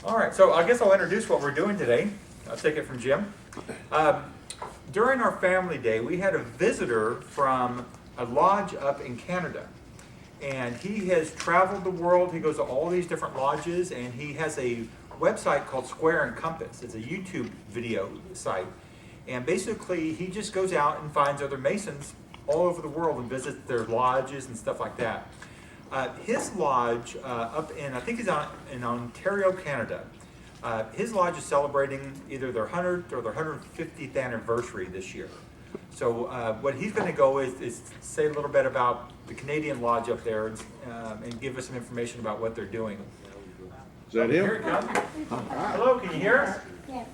All right, so I guess I'll introduce what we're doing today. I'll take it from Jim. During our family day, we had a visitor from a lodge up in Canada. And he has traveled the world. He goes to all these different lodges, and he has a website called Square and Compass. It's a YouTube video site. And basically, he just goes out and finds other Masons all over the world and visits their lodges and stuff like that. His lodge up in, I think he's in Ontario, Canada. His lodge is celebrating either their 100th or their 150th anniversary this year. So what he's going to go is say a little bit about the Canadian lodge up there and give us some information about what they're doing. Is that him? Here it comes. Hello, can you hear us? Yeah.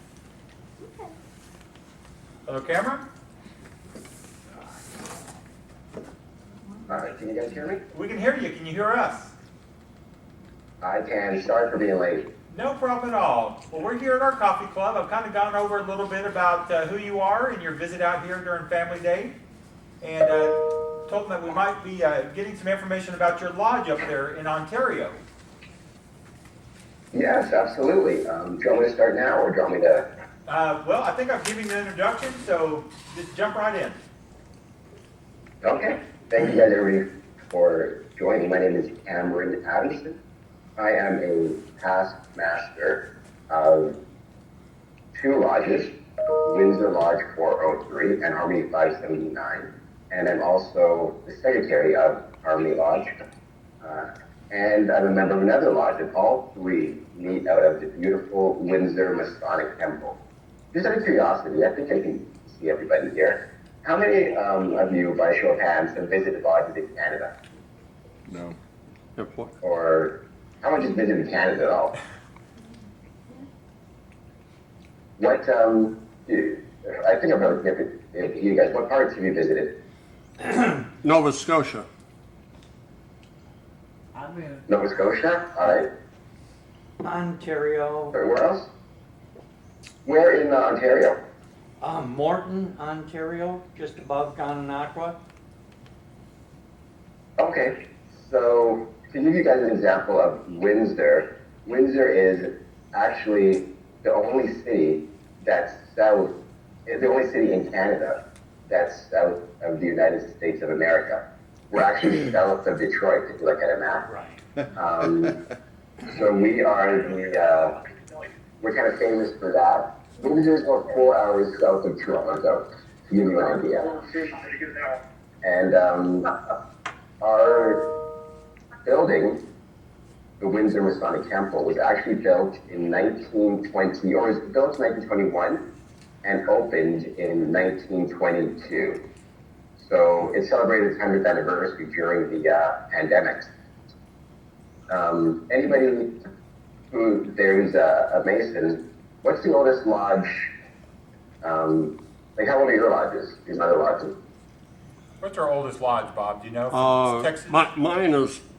Hello, camera? All right, can you guys hear me? We can hear you. Can you hear us? I can. Sorry for being late. No problem at all. Well, we're here at our coffee club. I've kind of gone over a little bit about who you are and your visit out here during Family Day. And told them that we might be getting some information about your lodge up there in Ontario. Yes, absolutely. Do you want me to start now, or do you want me to? Well, I think I've given you an introduction, so just jump right in. Okay. Thank you guys, everybody, for joining. My name is Adamson. I am a past master of two lodges, Windsor Lodge 403 and Harmony 579. And I'm also the secretary of Harmony Lodge. And I'm a member of another lodge, and all three meet out of the beautiful Windsor Masonic Temple. Just out of curiosity, I think I can see everybody here. How many of you, by show of hands, have visited lodges in Canada? No. Or how much has visited Canada at all? What, I think I'm going to give you guys, what parts have you visited? Nova Scotia. I'm in Nova Scotia? All right. Ontario, Where else? Where in Ontario? Morton, Ontario, just above Gananoque. Okay, so to give you guys an example of Windsor, Windsor is actually the only city that's south, the only city in Canada that's south of the United States of America. We're actually south of Detroit, if you look at a map. Right. So we are we're kind of famous for that. Windsor's about 4 hours south of Toronto, to give you an idea. And our building, the Windsor Masonic Temple, was actually built in 1920, or was built in 1921 and opened in 1922. So it celebrated its 100th anniversary during the pandemic. Anybody who there's a Mason, what's the oldest lodge? Like, how old are your lodges? These other lodges? What's our oldest lodge, Bob? Do you know? From Texas? Mine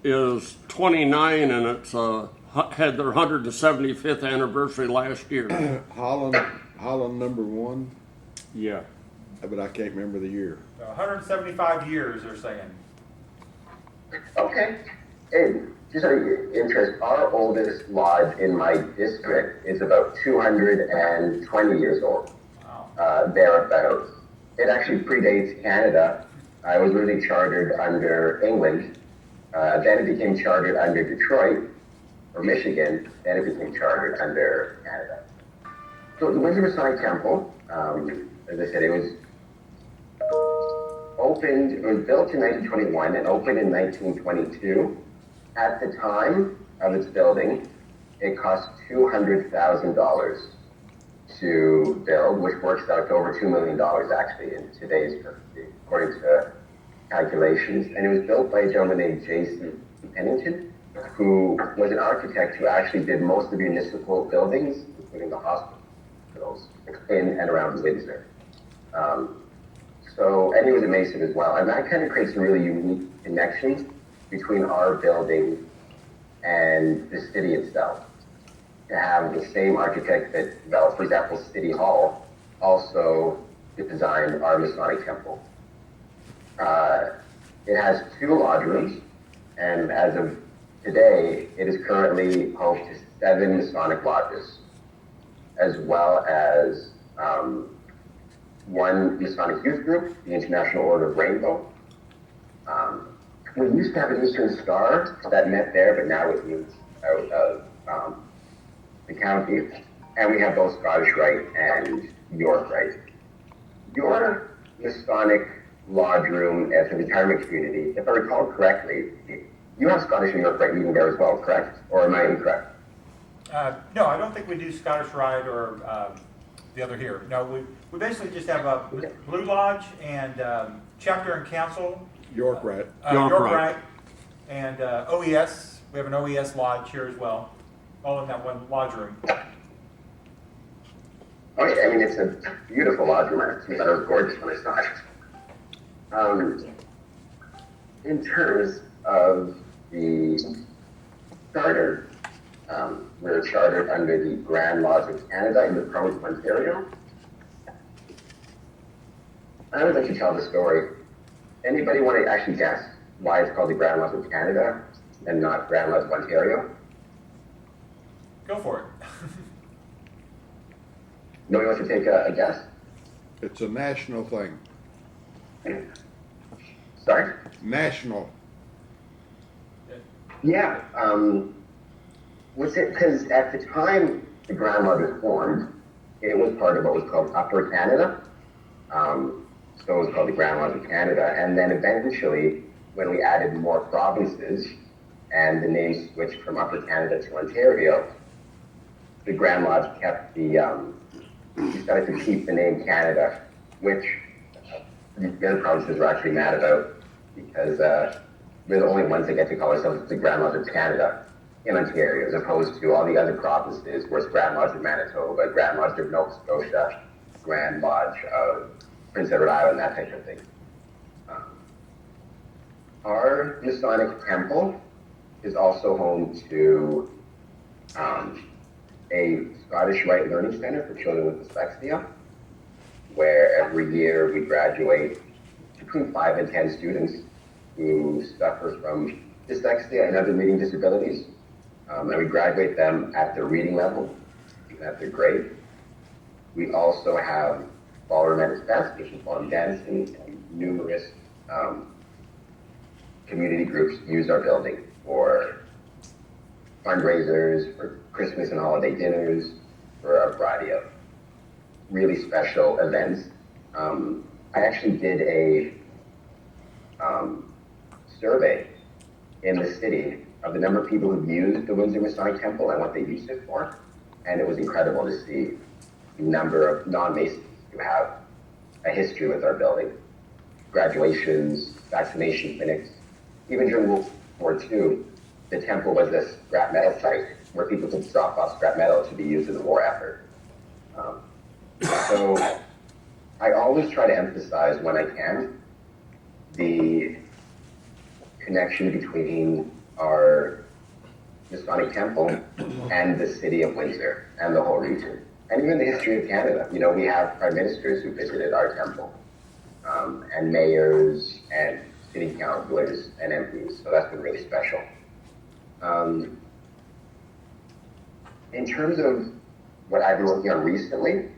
is 29, and it's had their 175th anniversary last year. Holland number one, Yeah. but I can't remember the year. 175 years, they're saying. Okay. Hey, just out of interest, our oldest lodge in my district is about 220 years old. Wow. Thereabouts. It actually predates Canada. I was really chartered under England. Then it became chartered under Detroit or Michigan. Then it became chartered under Canada. So the Windsor Masonic Temple, as I said, it was built in 1921 and opened in 1922. At the time of its building, it cost $200,000 to build, which works out to over $2 million actually in today's currency, according to calculations. And it was built by a gentleman named J.C. Pennington, who was an architect who actually did most of the municipal buildings, including the hospitals, in and around Windsor. And he was a Mason as well. And that kind of creates some really unique connections between our building and the city itself. To have the same architect that developed, for example, City Hall, also designed our Masonic Temple. It has 2 lodge rooms, and as of today, it is currently home to 7 Masonic lodges, as well as 1 Masonic youth group, the International Order of Rainbow. We used to have an Eastern Star that met there, but now it moves out of the county. And we have both Scottish Rite and York Rite. Your Masonic lodge room as a retirement community, if I recall correctly, you have Scottish and York Rite meeting there as well, correct? Or am I incorrect? No, I don't think we do Scottish Rite or the other here. No, we basically just have a Blue Lodge and chapter and council. York Rat. York Rite. Rite and OES. We have an OES lodge here as well, all in that one lodge room. Oh yeah, I mean, it's a beautiful lodge room. I thought it was gorgeous when I saw it. In terms of the charter, we're chartered under the Grand Lodge of Canada in the province of Ontario. I would like to tell the story. Anybody want to actually guess why it's called the Grand Lodge of Canada and not Grand Lodge of Ontario? Go for it. Nobody wants to take a guess? It's a national thing. Sorry? National. Yeah. Was it because at the time the Grand Lodge was formed, it was part of what was called Upper Canada. So it was called the Grand Lodge of Canada. And then eventually, when we added more provinces and the name switched from Upper Canada to Ontario, the Grand Lodge kept the, decided to keep the name Canada, which the other provinces were actually mad about because we're the only ones that get to call ourselves the Grand Lodge of Canada in Ontario, as opposed to all the other provinces where it's Grand Lodge of Manitoba, Grand Lodge of Nova Scotia, Grand Lodge of Prince Edward Island, that type of thing. Our Masonic temple is also home to a Scottish Rite Learning Center for children with dyslexia, where every year we graduate between 5 and 10 students who suffer from dyslexia and other reading disabilities. And we graduate them at their reading level, at their grade. We also have ballroom and fest, which is ballroom dancing, and numerous community groups use our building for fundraisers, for Christmas and holiday dinners, for a variety of really special events. I actually did a survey in the city of the number of people who've used the Windsor Masonic Temple and what they used it for, and it was incredible to see the number of non-Masons who have a history with our building. Graduations, vaccination clinics. Even during World War II, the temple was a scrap metal site where people could drop off scrap metal to be used in the war effort. So I always try to emphasize when I can the connection between our Masonic temple and the city of Windsor and the whole region. And even the history of Canada. You know, we have prime ministers who visited our temple, and mayors and city councilors and MPs. So that's been really special. In terms of what I've been working on recently,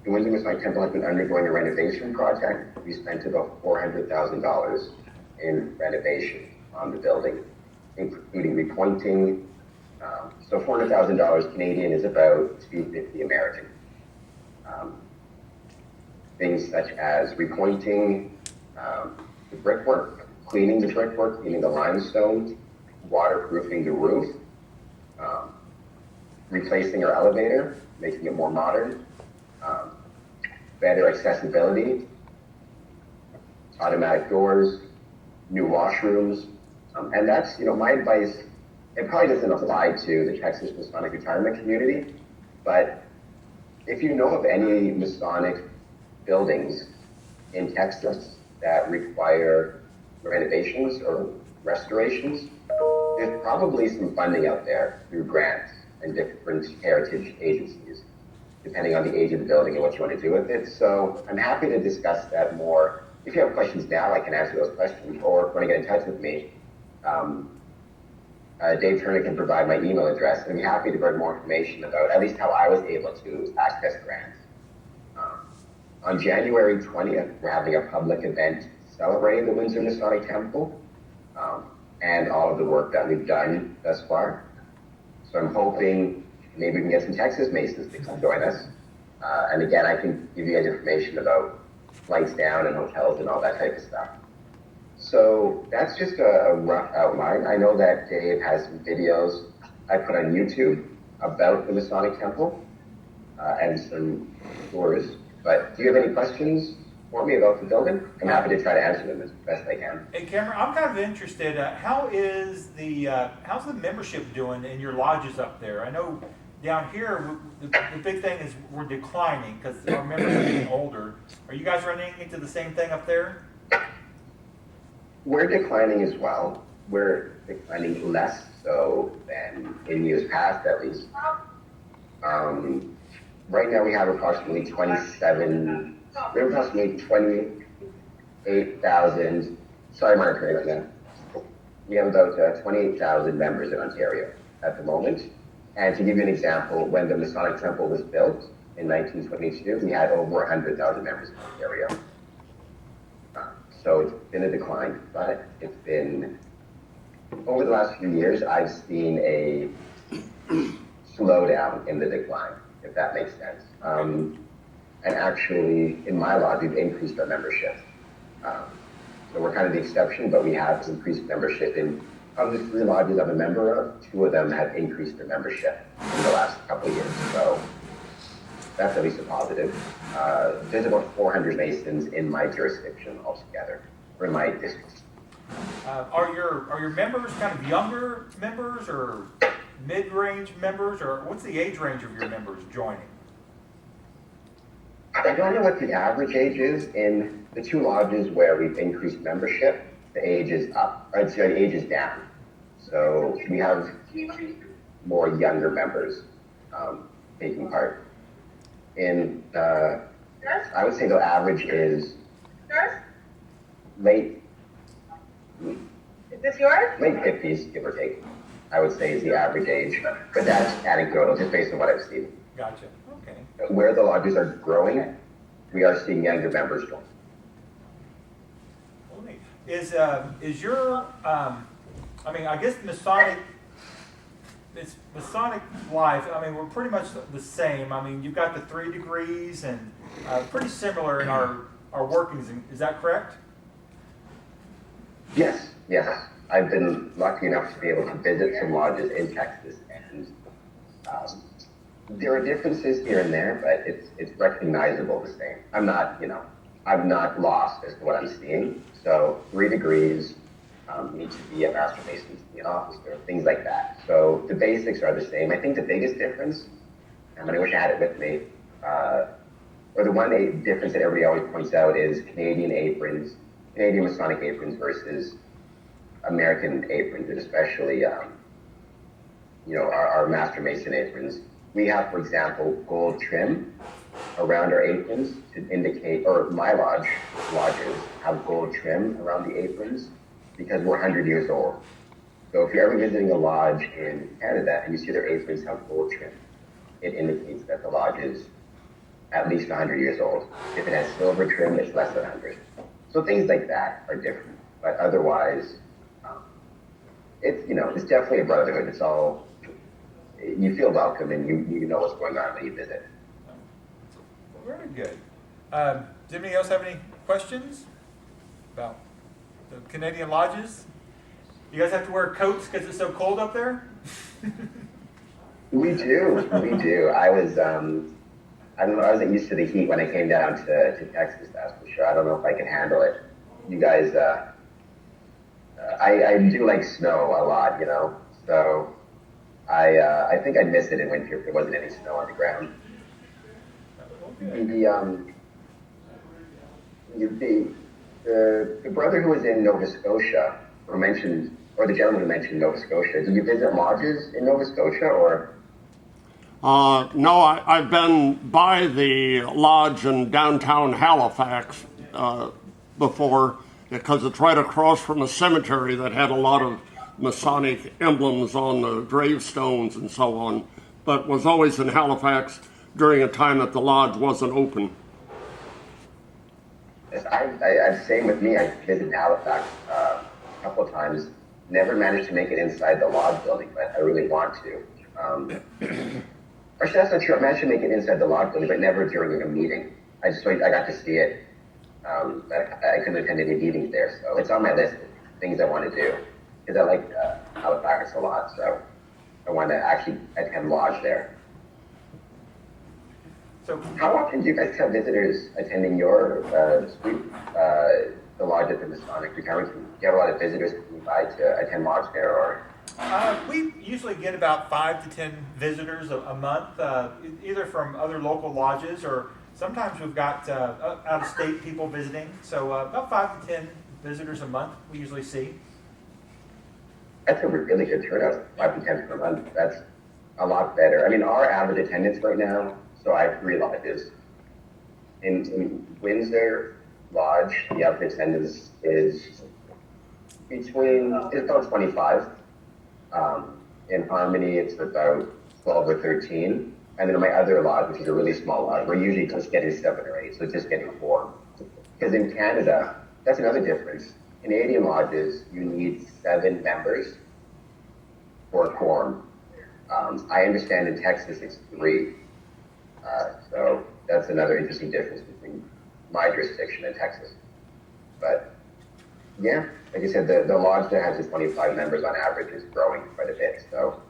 the Windsor Masonic Temple has been undergoing a renovation project. We spent about $400,000 in renovation on the building, including repointing. So $400,000 Canadian is about $250 American. Things such as repointing the brickwork, cleaning the brickwork, cleaning the limestone, waterproofing the roof, replacing our elevator, making it more modern, better accessibility, automatic doors, new washrooms, and that's, you know, my advice. It probably doesn't apply to the Texas Masonic retirement community, but if you know of any Masonic buildings in Texas that require renovations or restorations, there's probably some funding out there through grants and different heritage agencies, depending on the age of the building and what you want to do with it. So I'm happy to discuss that more. If you have questions now, I can answer those questions, or if you want to get in touch with me, Dave Turner can provide my email address, and I'd be happy to bring more information about at least how I was able to access grants. On January 20th, we're having a public event celebrating the Windsor Masonic Temple and all of the work that we've done thus far. So I'm hoping maybe we can get some Texas Masons to come join us. And again, I can give you guys information about flights down and hotels and all that type of stuff. So that's just a rough outline. I know that Dave has some videos I put on YouTube about the Masonic Temple and some tours. But do you have any questions for me about the building? I'm happy to try to answer them as best I can. Hey Cameron, I'm kind of interested. How's the membership doing in your lodges up there? I know down here the big thing is we're declining because our members are getting older. Are you guys running into the same thing up there? We're declining as well. We're declining less so than in years past, at least. Right now we have approximately 28,000, sorry, Mark, right now. We have about 28,000 members in Ontario at the moment. And to give you an example, when the Masonic Temple was built in 1922, we had over 100,000 members in Ontario. So it's been a decline, but it's been, over the last few years, I've seen a slowdown in the decline, if that makes sense. And actually, in my lodge, we've increased our membership. So we're kind of the exception, but we have increased membership in, of the 3 lodges I'm a member of, 2 of them have increased their membership in the last couple of years. So that's at least a positive. There's about 400 Masons in my jurisdiction altogether, or in my district. Are your members kind of younger members or mid-range members, or what's the age range of your members joining? I don't know what the average age is. In the 2 lodges where we've increased membership, the age is up, or the age is down. So we have more younger members taking part. In I would say the average is late. Is this yours? Late 50s, give or take, I would say is the average age. But that's anecdotal, just based on what I've seen. Gotcha. Okay. Where the lodges are growing, we are seeing younger members join. Well, neat. Is your I mean, I guess Masonic life, I mean, we're pretty much the same. I mean, you've got the 3 degrees and pretty similar in our workings. Is that correct? Yes. I've been lucky enough to be able to visit some lodges in Texas, and there are differences here and there, but it's recognizable the same. I'm not lost as to what I'm seeing. So 3 degrees, need to be a master mason, to be an officer, things like that. So the basics are the same. I think the biggest difference, and I wish I had it with me, or the one difference that everybody always points out is Canadian Masonic aprons versus American aprons, and especially, our Master Mason aprons. We have, for example, gold trim around our aprons to indicate, or my lodges have gold trim around the aprons because we're 100 years old. So if you're ever visiting a lodge in Canada and you see their aprons have gold trim, it indicates that the lodge is at least 100 years old. If it has silver trim, it's less than 100. So things like that are different, but otherwise, it's definitely a brotherhood. It's all, you feel welcome and you know what's going on when you visit. Well, very good. Does anybody else have any questions about the Canadian lodges? You guys have to wear coats because it's so cold up there? We do. I wasn't used to the heat when I came down to Texas, that's for sure. I don't know if I can handle it. You guys, I do like snow a lot, so I think I'd miss it in winter if there wasn't any snow on the ground. The brother who was in Nova Scotia, or the gentleman who mentioned Nova Scotia, did you visit lodges in Nova Scotia, or? No, I've been by the lodge in downtown Halifax before, because it's right across from a cemetery that had a lot of Masonic emblems on the gravestones and so on, but was always in Halifax during a time that the lodge wasn't open. Same with me. I visited Halifax a couple of times. Never managed to make it inside the lodge building, but I really want to. Actually, that's not true. I managed to make it inside the lodge building, but never during a meeting. I got to see it. But I couldn't attend any meetings there, so it's on my list of things I want to do because I like Halifax a lot. So I want to actually attend lodge there. So, How often do you guys have visitors attending your suite, the lodge at the Masonic Retirement? Do you have a lot of visitors coming by to attend lodge there, or? we usually get about 5 to 10 visitors a month, either from other local lodges or sometimes we've got out-of-state people visiting. So about 5 to 10 visitors a month we usually see. That's a really good turnout, 5 to 10 per month. That's a lot better. I mean, our average attendance right now, so I have 3 lodges. In Windsor Lodge, the average attendance is it's about 25. In Harmony, it's about 12 or 13. And then in my other lodge, which is a really small lodge, we're usually just getting 7 or 8, so just getting 4. Because in Canada, that's another difference. Canadian lodges, you need 7 members for a quorum. I understand in Texas it's 3. So that's another interesting difference between my jurisdiction and Texas. But yeah, like I said, the lodge that has the 25 members on average is growing quite a bit. So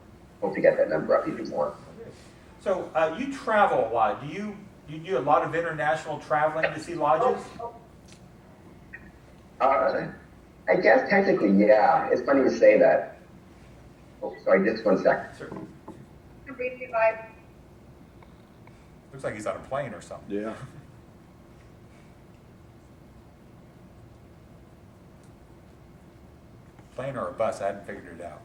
hope to get that number up even more. So you travel a lot. Do you do a lot of international traveling to see lodges? I guess technically, yeah. It's funny you say that. Oh, sorry, just 1 second. Sure. Briefly by Looks like he's on a plane or something. Yeah. Plane or a bus, I hadn't figured it out.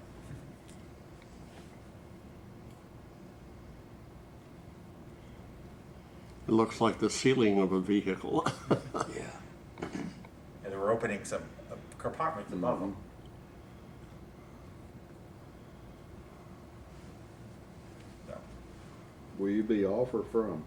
It looks like the ceiling of a vehicle. And they were opening some compartments above them. So, Will you be off or from?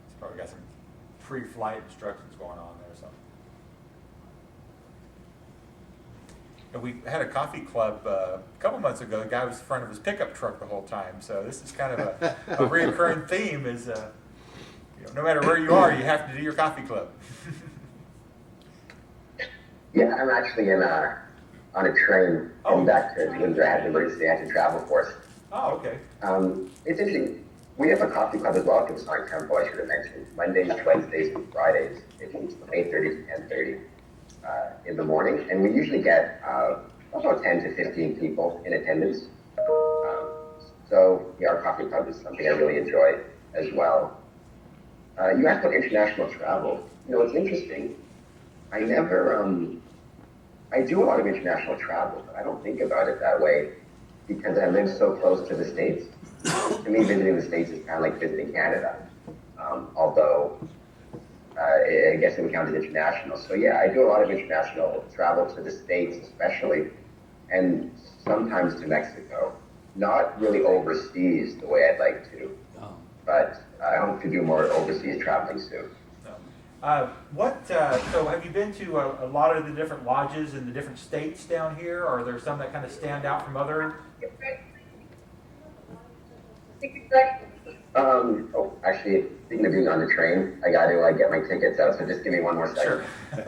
it's probably got some pre-flight instructions going on there or something. And we had a coffee club a couple months ago. The guy was in front of his pickup truck the whole time. So this is kind of a reoccurring theme is, no matter where you are, you have to do your coffee club. Yeah, I'm actually on a train going back to Windsor. I had an emergency. I had to travel for it. Oh, okay. It's interesting. We have a coffee club as well at the Masonic Temple, I should have mentioned. Mondays, Wednesdays, and Fridays. It's from 8:30 to 10:30 in the morning. And we usually get about 10 to 15 people in attendance. So yeah, our coffee club is something I really enjoy as well. You asked about international travel. It's interesting. I do a lot of international travel, but I don't think about it that way because I live so close to the States. To me, visiting the States is kind of like visiting Canada, although I guess it would count as international. So yeah, I do a lot of international travel to the States especially, and sometimes to Mexico. Not really overseas the way I'd like to, but I hope to do more overseas traveling soon. So have you been to a lot of the different lodges in the different states down here? Or are there some that kind of stand out from other? Actually, speaking of being on the train, I got to get my tickets out, so just give me 1 more second. Sure.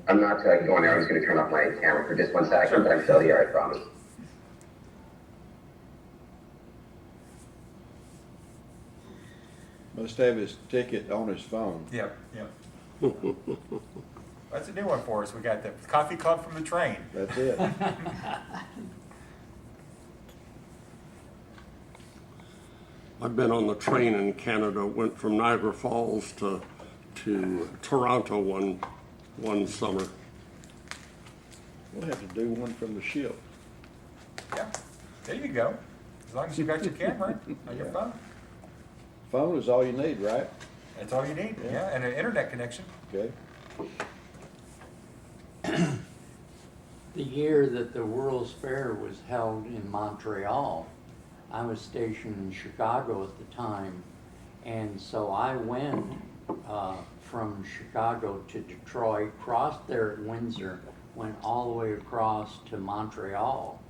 I'm not going there. I'm just going to turn off my camera for just 1 second, but I'm still here, I promise. Must have his ticket on his phone. Yep. That's a new one for us. We got the coffee club from the train. That's it. I've been on the train in Canada, went from Niagara Falls to Toronto one summer. We'll have to do one from the ship. Yeah, there you go. As long as you got your camera on your phone, Phone is all you need, right? that's all you need. Yeah, and an internet connection. Okay. The year that the World's Fair was held in Montreal, I was stationed in Chicago at the time, and so I went from Chicago to Detroit, crossed there at Windsor, went all the way across to Montreal,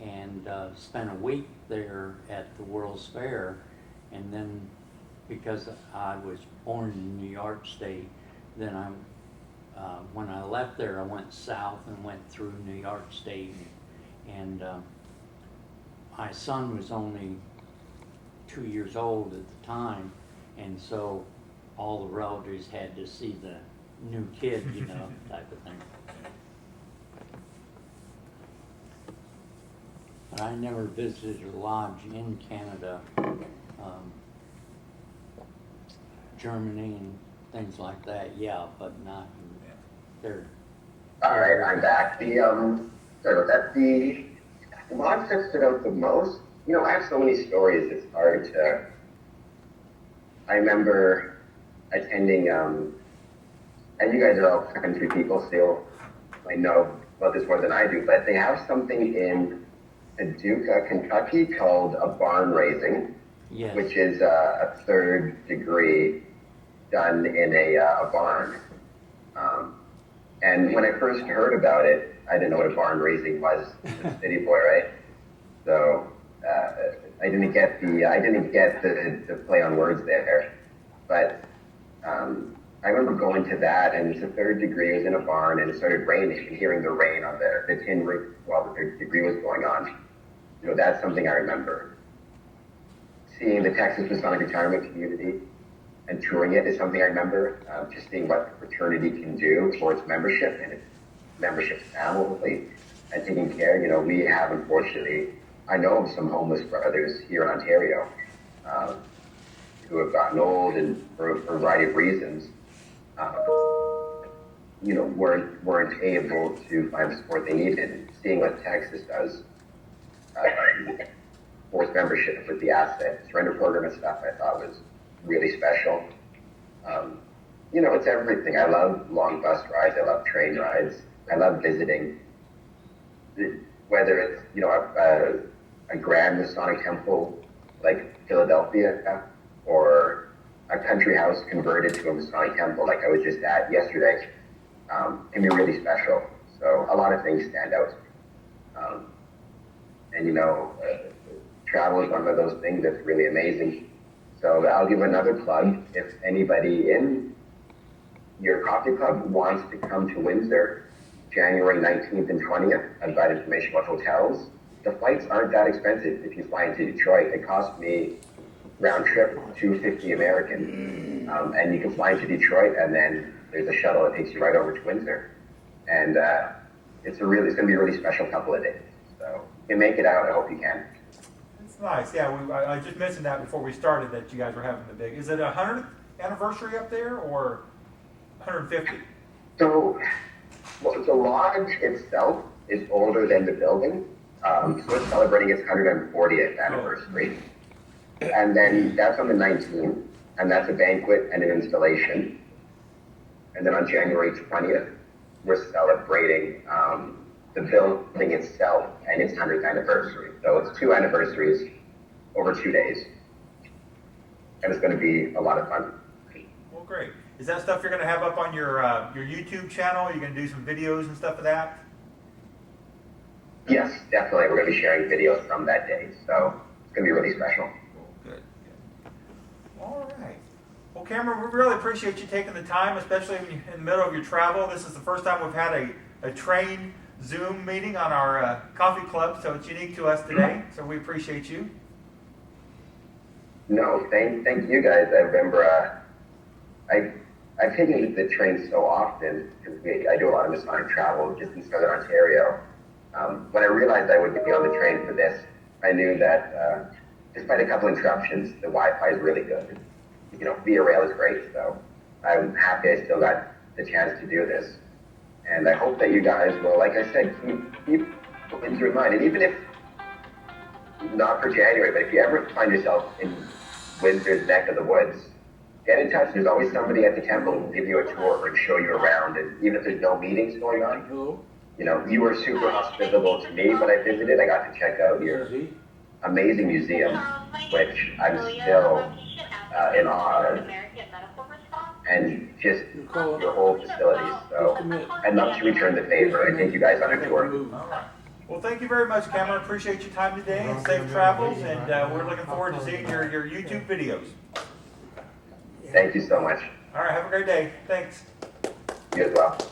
and spent a week there at the World's Fair, and then because I was born in New York State, then when I left there, I went south and went through New York State, and my son was only 2 years old at the time, and so all the relatives had to see the new kid, you know, type of thing. But I never visited a lodge in Canada, Germany and things like that, yeah, but not in there. All right, I'm back. Sorry about that. The lodge that stood out the most, you know, I have so many stories, it's hard to, I remember attending, and you guys are all country people, so you'll might know about this more than I do, but they have something in Paducah, Kentucky called a barn raising, Yes. which is a third degree done in a barn. And when I first heard about it, I didn't know what a barn raising was. I'm a city boy, right? So I didn't get the play on words there. But I remember going to that, and it's a third degree. It was in a barn, and it started raining, and hearing the rain on the tin roof while the third degree was going on. You know, that's something I remember. Seeing the Texas Masonic Retirement Community and touring it is something I remember. Just seeing what the fraternity can do for its membership and its membership family and taking care. You know, we have, unfortunately, I know of some homeless brothers here in Ontario who have gotten old and for a variety of reasons, you know, weren't able to find the support they needed. Seeing what Texas does, forced membership with the asset surrender program and stuff, I thought was really special. You know, it's everything. I love long bus rides. I love train rides. I love visiting. Whether it's, you know, a grand Masonic temple like Philadelphia, or a country house converted to a Masonic temple like I was just at yesterday, can be really special. So a lot of things stand out. And you know, travel is one of those things that's really amazing. So I'll give another plug. If anybody in your coffee club wants to come to Windsor, January 19th and 20th, I've got information about hotels. The flights aren't that expensive if you fly into Detroit. It cost me round trip $250 American. And you can fly into Detroit, and then there's a shuttle that takes you right over to Windsor. And it's going to be a really special couple of days. So if you make it out, I hope you can. It's nice. Yeah, I just mentioned that before we started that you guys were having the big. Is it a 100th anniversary up there or 150? So the lodge itself is older than the building. So it's celebrating its 140th anniversary. And then that's on the 19th, and that's a banquet and an installation. And then on January 20th, we're celebrating the building itself and its 100th anniversary. So it's 2 anniversaries over 2 days. And it's going to be a lot of fun. Well, great. Is that stuff you're going to have up on your YouTube channel? You're going to do some videos and stuff of that? Yes, definitely. We're going to be sharing videos from that day. So it's going to be really special. Good. All right. Well, Cameron, we really appreciate you taking the time, especially in the middle of your travel. This is the first time we've had a train Zoom meeting on our coffee club, so it's unique to us today. So we appreciate you. No, thank you guys. I remember I I've taken the train so often because I do a lot of Masonic travel just in Southern Ontario. When I realized I would be on the train for this, I knew that despite a couple interruptions, the Wi-Fi is really good. You know, Via Rail is great, so I'm happy I still got the chance to do this. And I hope that you guys will, like I said, keep looking through mine. And even if not for January, but if you ever find yourself in Windsor's neck of the woods, get in touch. There's always somebody at the temple who will give you a tour and show you around. And even if there's no meetings going on, you know, you were super hospitable to me when I visited. I got to check out your amazing museum, which I'm still in awe of, and just your whole facilities. So I'd love to return the favor and take you guys on a tour. All right. Well, thank you very much, Cameron. Appreciate your time today and safe travels. And we're looking forward to seeing your YouTube videos. Thank you so much. All right. Have a great day. Thanks. You as well.